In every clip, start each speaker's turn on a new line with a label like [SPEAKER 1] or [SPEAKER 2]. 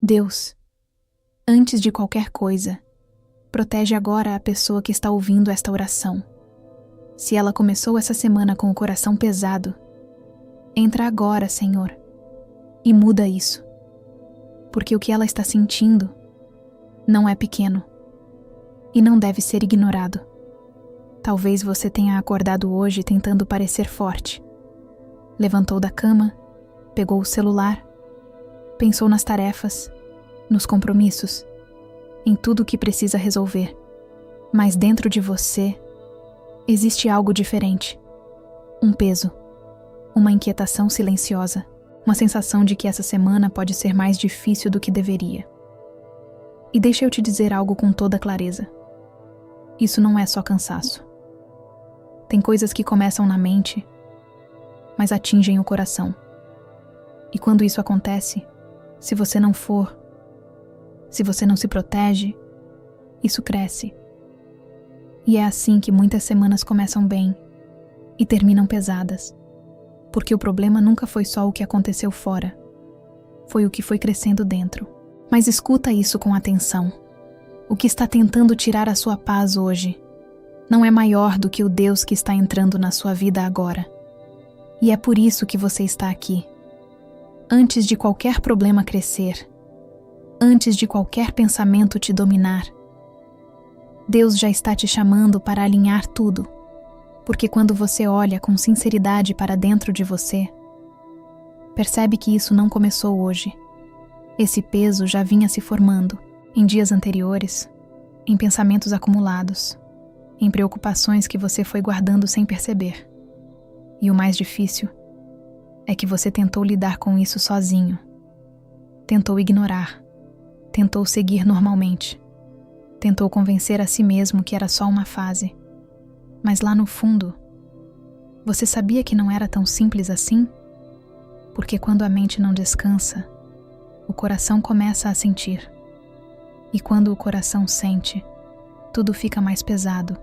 [SPEAKER 1] Deus, antes de qualquer coisa, protege agora a pessoa que está ouvindo esta oração. Se ela começou essa semana com o coração pesado, entra agora, Senhor, e muda isso. Porque o que ela está sentindo não é pequeno e não deve ser ignorado. Talvez você tenha acordado hoje tentando parecer forte. Levantou da cama, pegou o celular, pensou nas tarefas, nos compromissos, em tudo o que precisa resolver. Mas dentro de você existe algo diferente. Um peso, uma inquietação silenciosa, uma sensação de que essa semana pode ser mais difícil do que deveria. E deixa eu te dizer algo com toda clareza. Isso não é só cansaço. Tem coisas que começam na mente, mas atingem o coração. E quando isso acontece, se você não se protege, isso cresce. E é assim que muitas semanas começam bem e terminam pesadas. Porque o problema nunca foi só o que aconteceu fora, foi o que foi crescendo dentro. Mas escuta isso com atenção. O que está tentando tirar a sua paz hoje não é maior do que o Deus que está entrando na sua vida agora. E é por isso que você está aqui. Antes de qualquer problema crescer, antes de qualquer pensamento te dominar, Deus já está te chamando para alinhar tudo. Porque quando você olha com sinceridade para dentro de você, percebe que isso não começou hoje. Esse peso já vinha se formando em dias anteriores, em pensamentos acumulados, em preocupações que você foi guardando sem perceber. E o mais difícil é que você tentou lidar com isso sozinho. Tentou ignorar, tentou seguir normalmente, tentou convencer a si mesmo que era só uma fase. Mas lá no fundo, você sabia que não era tão simples assim? Porque quando a mente não descansa, o coração começa a sentir. E quando o coração sente, tudo fica mais pesado,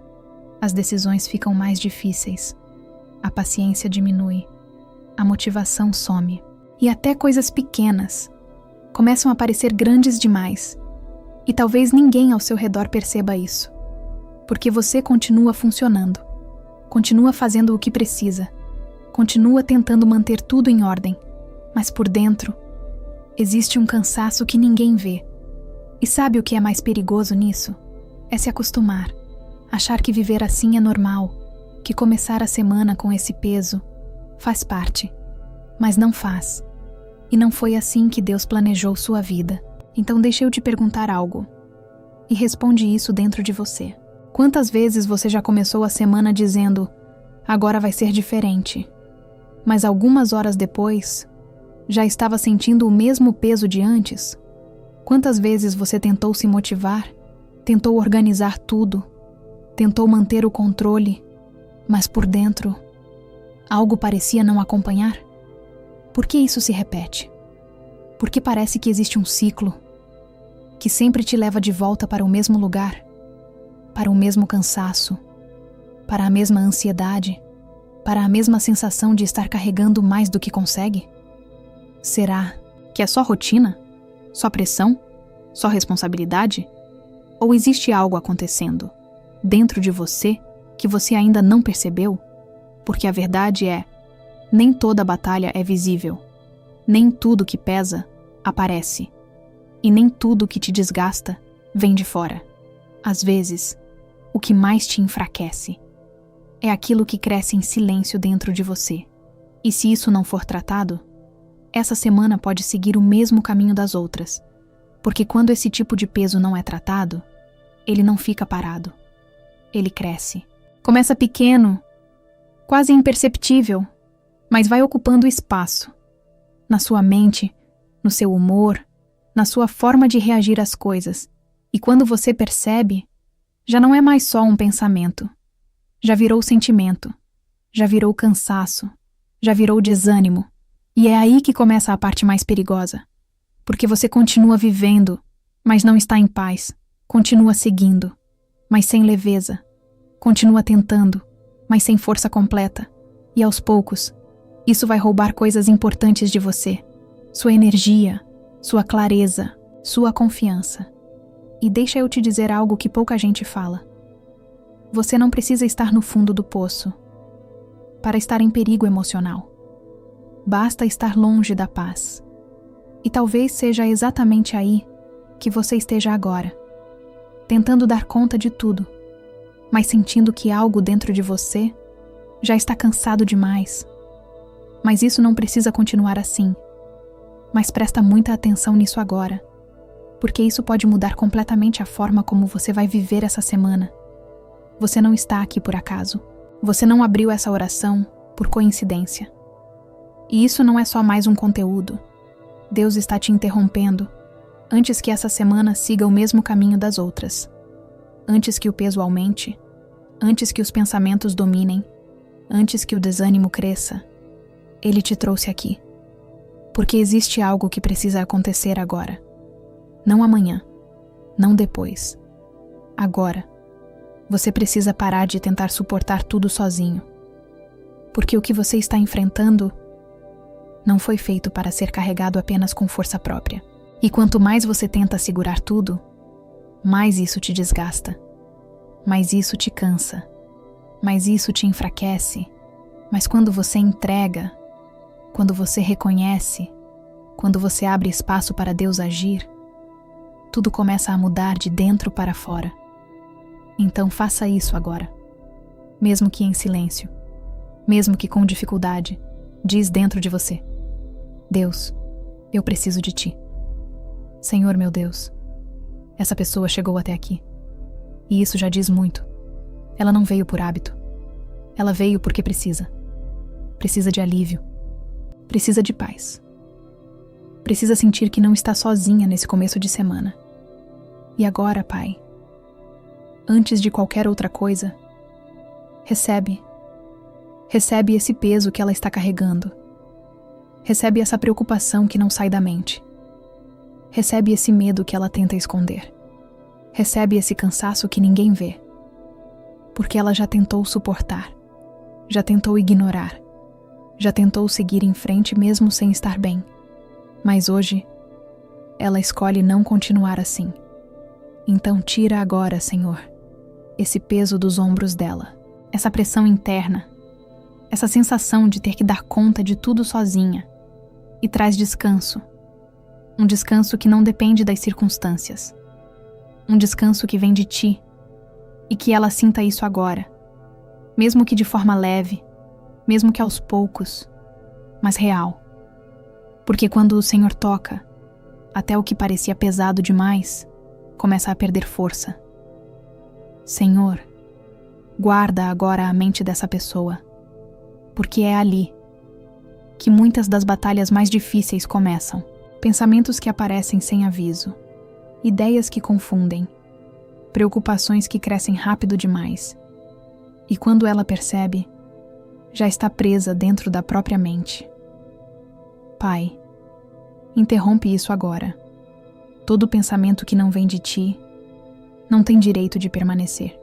[SPEAKER 1] as decisões ficam mais difíceis, a paciência diminui, a motivação some. E até coisas pequenas começam a parecer grandes demais. E talvez ninguém ao seu redor perceba isso. Porque você continua funcionando, continua fazendo o que precisa, continua tentando manter tudo em ordem, mas por dentro existe um cansaço que ninguém vê. E sabe o que é mais perigoso nisso? É se acostumar, achar que viver assim é normal, que começar a semana com esse peso faz parte, mas não faz. E não foi assim que Deus planejou sua vida. Então deixa eu te perguntar algo, e responde isso dentro de você. Quantas vezes você já começou a semana dizendo, agora vai ser diferente, mas algumas horas depois, já estava sentindo o mesmo peso de antes? Quantas vezes você tentou se motivar, tentou organizar tudo, tentou manter o controle, mas por dentro, algo parecia não acompanhar? Por que isso se repete? Porque parece que existe um ciclo, que sempre te leva de volta para o mesmo lugar, para o mesmo cansaço, para a mesma ansiedade, para a mesma sensação de estar carregando mais do que consegue? Será que é só rotina? Só pressão? Só responsabilidade? Ou existe algo acontecendo dentro de você que você ainda não percebeu? Porque a verdade é, nem toda batalha é visível, nem tudo que pesa aparece, e nem tudo que te desgasta vem de fora. Às vezes, o que mais te enfraquece é aquilo que cresce em silêncio dentro de você. E se isso não for tratado, essa semana pode seguir o mesmo caminho das outras. Porque quando esse tipo de peso não é tratado, ele não fica parado. Ele cresce. Começa pequeno, quase imperceptível, mas vai ocupando espaço. Na sua mente, no seu humor, na sua forma de reagir às coisas. E quando você percebe, já não é mais só um pensamento. Já virou sentimento. Já virou cansaço. Já virou desânimo. E é aí que começa a parte mais perigosa. Porque você continua vivendo, mas não está em paz. Continua seguindo, mas sem leveza. Continua tentando, mas sem força completa. E aos poucos, isso vai roubar coisas importantes de você. Sua energia, sua clareza, sua confiança. E deixa eu te dizer algo que pouca gente fala. Você não precisa estar no fundo do poço para estar em perigo emocional. Basta estar longe da paz. E talvez seja exatamente aí que você esteja agora, tentando dar conta de tudo, mas sentindo que algo dentro de você já está cansado demais. Mas isso não precisa continuar assim. Mas presta muita atenção nisso agora, porque isso pode mudar completamente a forma como você vai viver essa semana. Você não está aqui por acaso. Você não abriu essa oração por coincidência. E isso não é só mais um conteúdo. Deus está te interrompendo antes que essa semana siga o mesmo caminho das outras. Antes que o peso aumente, antes que os pensamentos dominem, antes que o desânimo cresça, Ele te trouxe aqui. Porque existe algo que precisa acontecer agora. Não amanhã, não depois. Agora. Você precisa parar de tentar suportar tudo sozinho. Porque o que você está enfrentando não foi feito para ser carregado apenas com força própria. E quanto mais você tenta segurar tudo, mais isso te desgasta. Mais isso te cansa. Mais isso te enfraquece. Mas quando você entrega, quando você reconhece, quando você abre espaço para Deus agir, tudo começa a mudar de dentro para fora. Então faça isso agora. Mesmo que em silêncio, mesmo que com dificuldade, diz dentro de você: Deus, eu preciso de ti. Senhor meu Deus, essa pessoa chegou até aqui. E isso já diz muito. Ela não veio por hábito. Ela veio porque precisa. Precisa de alívio. Precisa de paz. Precisa sentir que não está sozinha nesse começo de semana. E agora, Pai, antes de qualquer outra coisa, recebe esse peso que ela está carregando. Recebe essa preocupação que não sai da mente. Recebe esse medo que ela tenta esconder. Recebe esse cansaço que ninguém vê. Porque ela já tentou suportar, já tentou ignorar, já tentou seguir em frente mesmo sem estar bem. Mas hoje, ela escolhe não continuar assim. Então tira agora, Senhor, esse peso dos ombros dela, essa pressão interna, essa sensação de ter que dar conta de tudo sozinha, e traz descanso. Um descanso que não depende das circunstâncias. Um descanso que vem de ti, e que ela sinta isso agora, mesmo que de forma leve, mesmo que aos poucos, mas real. Porque quando o Senhor toca, até o que parecia pesado demais, começa a perder força. Senhor, guarda agora a mente dessa pessoa, porque é ali que muitas das batalhas mais difíceis começam. Pensamentos que aparecem sem aviso, ideias que confundem, preocupações que crescem rápido demais. E quando ela percebe, já está presa dentro da própria mente. Pai, interrompe isso agora. Todo pensamento que não vem de ti não tem direito de permanecer.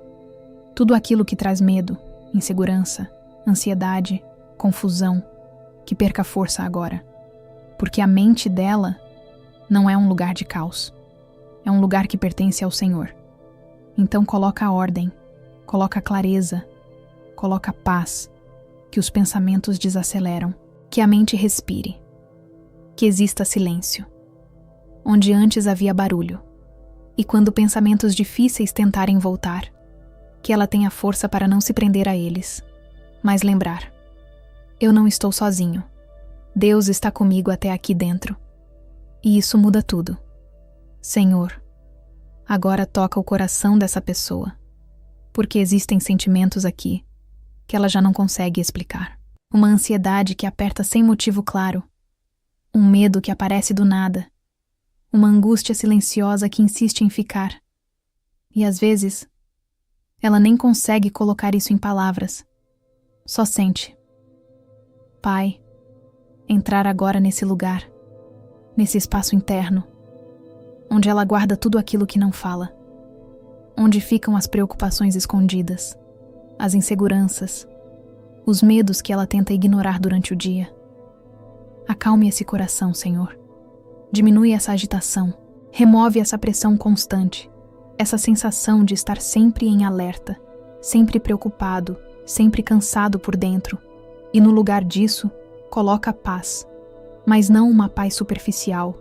[SPEAKER 1] Tudo aquilo que traz medo, insegurança, ansiedade, confusão, que perca força agora. Porque a mente dela não é um lugar de caos. É um lugar que pertence ao Senhor. Então coloca a ordem, coloca a clareza, coloca a paz, que os pensamentos desaceleram, que a mente respire, que exista silêncio, onde antes havia barulho. E quando pensamentos difíceis tentarem voltar, que ela tenha força para não se prender a eles, mas lembrar: eu não estou sozinho. Deus está comigo até aqui dentro. E isso muda tudo. Senhor, agora toca o coração dessa pessoa, porque existem sentimentos aqui que ela já não consegue explicar. Uma ansiedade que aperta sem motivo claro, um medo que aparece do nada, uma angústia silenciosa que insiste em ficar. E às vezes, ela nem consegue colocar isso em palavras, só sente. Pai, entrar agora nesse lugar, nesse espaço interno, onde ela guarda tudo aquilo que não fala, onde ficam as preocupações escondidas, as inseguranças, os medos que ela tenta ignorar durante o dia. Acalme esse coração, Senhor. Diminui essa agitação. Remove essa pressão constante, essa sensação de estar sempre em alerta, sempre preocupado, sempre cansado por dentro, e no lugar disso, coloca a paz, mas não uma paz superficial,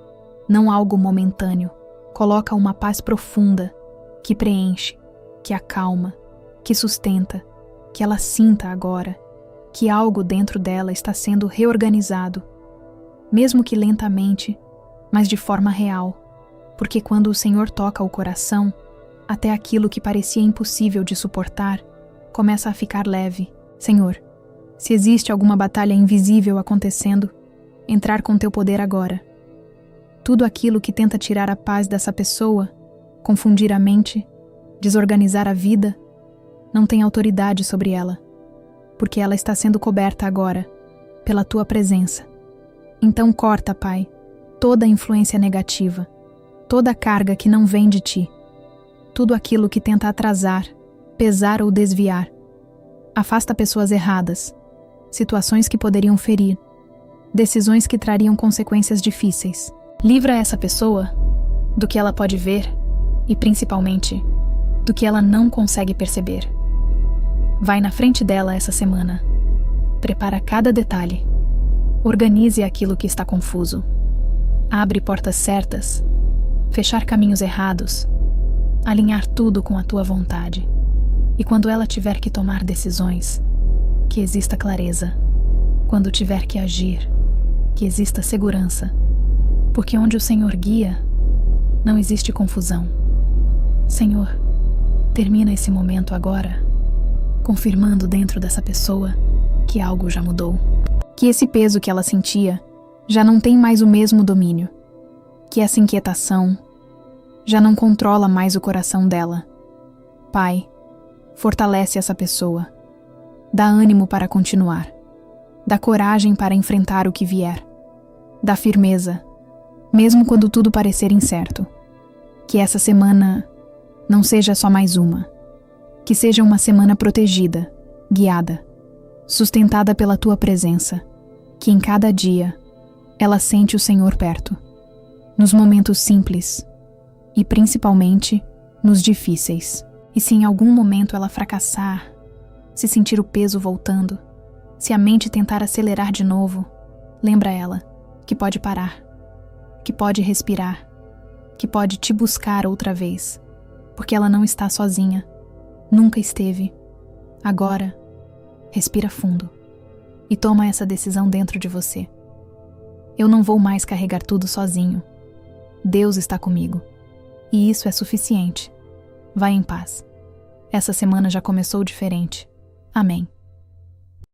[SPEAKER 1] não algo momentâneo. Coloca uma paz profunda, que preenche, que acalma, que sustenta, que ela sinta agora, que algo dentro dela está sendo reorganizado, mesmo que lentamente, mas de forma real, porque quando o Senhor toca o coração, até aquilo que parecia impossível de suportar, começa a ficar leve. Senhor, se existe alguma batalha invisível acontecendo, entrar com teu poder agora. Tudo aquilo que tenta tirar a paz dessa pessoa, confundir a mente, desorganizar a vida, não tem autoridade sobre ela, porque ela está sendo coberta agora, pela tua presença. Então corta, Pai, toda a influência negativa, toda a carga que não vem de ti, tudo aquilo que tenta atrasar, pesar ou desviar. Afasta pessoas erradas, situações que poderiam ferir, decisões que trariam consequências difíceis. Livra essa pessoa do que ela pode ver e, principalmente, do que ela não consegue perceber. Vai na frente dela essa semana. Prepara cada detalhe. Organize aquilo que está confuso. Abre portas certas. Fechar caminhos errados. Alinhar tudo com a tua vontade. E quando ela tiver que tomar decisões, que exista clareza. Quando tiver que agir, que exista segurança. Porque onde o Senhor guia, não existe confusão. Senhor, termina esse momento agora, confirmando dentro dessa pessoa que algo já mudou. Que esse peso que ela sentia já não tem mais o mesmo domínio. Que essa inquietação já não controla mais o coração dela. Pai, fortalece essa pessoa. Dá ânimo para continuar. Dá coragem para enfrentar o que vier. Dá firmeza, mesmo quando tudo parecer incerto. Que essa semana não seja só mais uma. Que seja uma semana protegida, guiada, sustentada pela tua presença. Que em cada dia ela sente o Senhor perto. Nos momentos simples e principalmente nos difíceis. E se em algum momento ela fracassar, se sentir o peso voltando, se a mente tentar acelerar de novo, lembra ela que pode parar. Que pode respirar, que pode te buscar outra vez, porque ela não está sozinha, nunca esteve. Agora, respira fundo e toma essa decisão dentro de você. Eu não vou mais carregar tudo sozinho. Deus está comigo, e isso é suficiente. Vai em paz. Essa semana já começou diferente. Amém.